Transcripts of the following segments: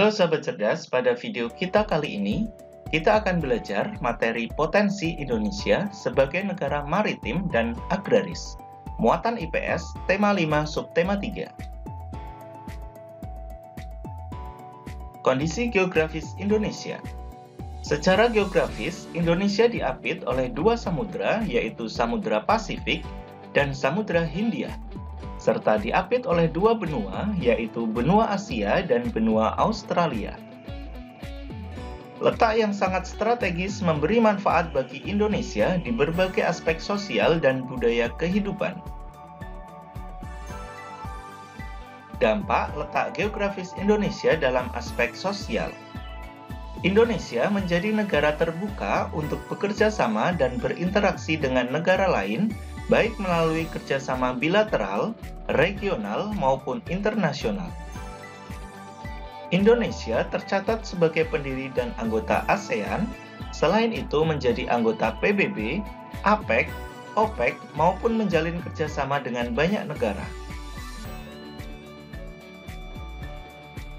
Halo Sahabat Cerdas, pada video kita kali ini, kita akan belajar materi potensi Indonesia sebagai negara maritim dan agraris. Muatan IPS, tema 5, subtema 3. Kondisi geografis Indonesia. Secara geografis, Indonesia diapit oleh dua samudra, yaitu Samudra Pasifik dan Samudra Hindia, serta diapit oleh dua benua, yaitu benua Asia dan benua Australia. Letak yang sangat strategis memberi manfaat bagi Indonesia di berbagai aspek sosial dan budaya kehidupan. Dampak letak geografis Indonesia dalam aspek sosial. Indonesia menjadi negara terbuka untuk bekerja sama dan berinteraksi dengan negara lain, baik melalui kerjasama bilateral, regional, maupun internasional. Indonesia tercatat sebagai pendiri dan anggota ASEAN, selain itu menjadi anggota PBB, APEC, OPEC, maupun menjalin kerjasama dengan banyak negara.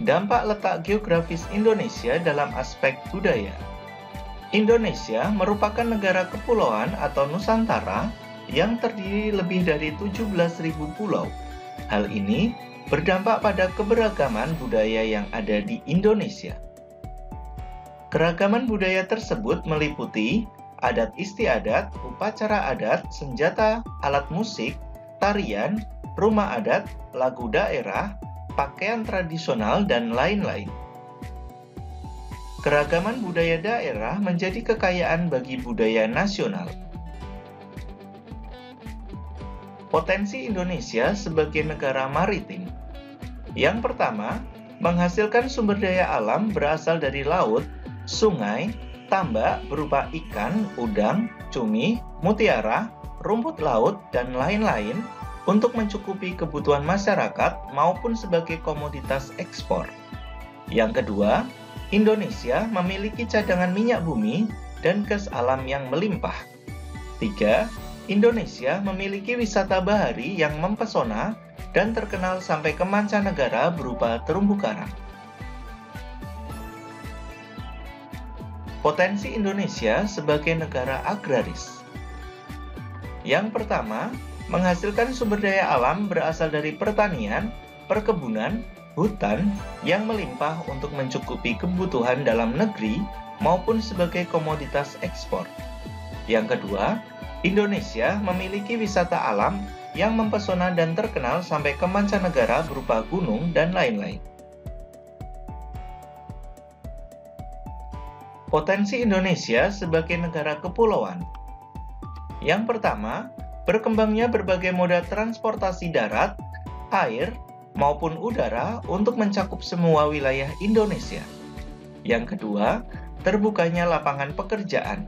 Dampak letak geografis Indonesia dalam aspek budaya. Indonesia merupakan negara kepulauan atau Nusantara yang terdiri lebih dari 17.000 pulau. Hal ini berdampak pada keberagaman budaya yang ada di Indonesia. Keragaman budaya tersebut meliputi adat istiadat, upacara adat, senjata, alat musik, tarian, rumah adat, lagu daerah, pakaian tradisional, dan lain-lain. Keragaman budaya daerah menjadi kekayaan bagi budaya nasional. Potensi Indonesia sebagai negara maritim. Yang pertama, menghasilkan sumber daya alam berasal dari laut, sungai, tambak berupa ikan, udang, cumi, mutiara, rumput laut, dan lain-lain untuk mencukupi kebutuhan masyarakat maupun sebagai komoditas ekspor. Yang kedua, Indonesia memiliki cadangan minyak bumi dan gas alam yang melimpah. 3. Indonesia memiliki wisata bahari yang mempesona dan terkenal sampai ke mancanegara berupa terumbu karang. Potensi Indonesia sebagai negara agraris. Yang pertama, menghasilkan sumber daya alam berasal dari pertanian, perkebunan, hutan yang melimpah untuk mencukupi kebutuhan dalam negeri maupun sebagai komoditas ekspor. Yang kedua, Indonesia memiliki wisata alam yang mempesona dan terkenal sampai ke mancanegara berupa gunung dan lain-lain. Potensi Indonesia sebagai negara kepulauan. Yang pertama, berkembangnya berbagai moda transportasi darat, air, maupun udara untuk mencakup semua wilayah Indonesia. Yang kedua, terbukanya lapangan pekerjaan.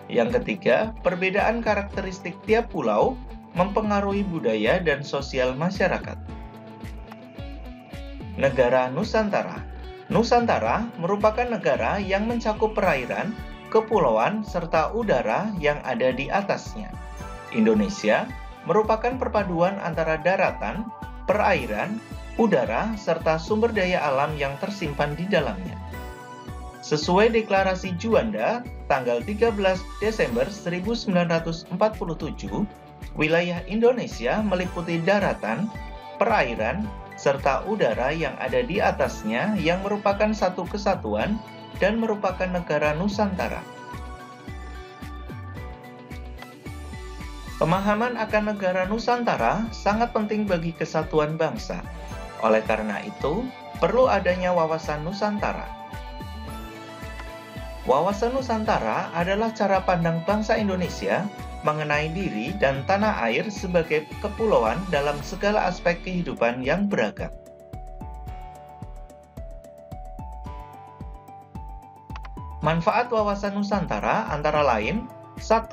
Yang ketiga, perbedaan karakteristik tiap pulau mempengaruhi budaya dan sosial masyarakat. Negara Nusantara. Nusantara merupakan negara yang mencakup perairan, kepulauan, serta udara yang ada di atasnya. Indonesia merupakan perpaduan antara daratan, perairan, udara, serta sumber daya alam yang tersimpan di dalamnya. Sesuai deklarasi Juanda, tanggal 13 Desember 1947, wilayah Indonesia meliputi daratan, perairan, serta udara yang ada di atasnya yang merupakan satu kesatuan dan merupakan negara Nusantara. Pemahaman akan negara Nusantara sangat penting bagi kesatuan bangsa. Oleh karena itu, perlu adanya wawasan Nusantara. Wawasan Nusantara adalah cara pandang bangsa Indonesia mengenai diri dan tanah air sebagai kepulauan dalam segala aspek kehidupan yang beragam. Manfaat wawasan Nusantara antara lain: 1.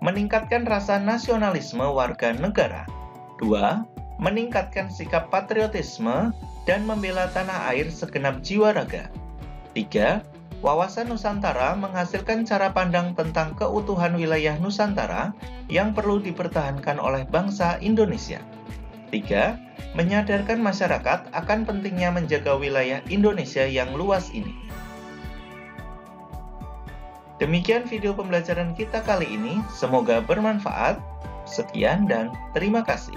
Meningkatkan rasa nasionalisme warga negara. 2. Meningkatkan sikap patriotisme dan membela tanah air segenap jiwa raga. 3. Wawasan Nusantara menghasilkan cara pandang tentang keutuhan wilayah Nusantara yang perlu dipertahankan oleh bangsa Indonesia. Tiga, menyadarkan masyarakat akan pentingnya menjaga wilayah Indonesia yang luas ini. Demikian video pembelajaran kita kali ini, semoga bermanfaat. Sekian dan terima kasih.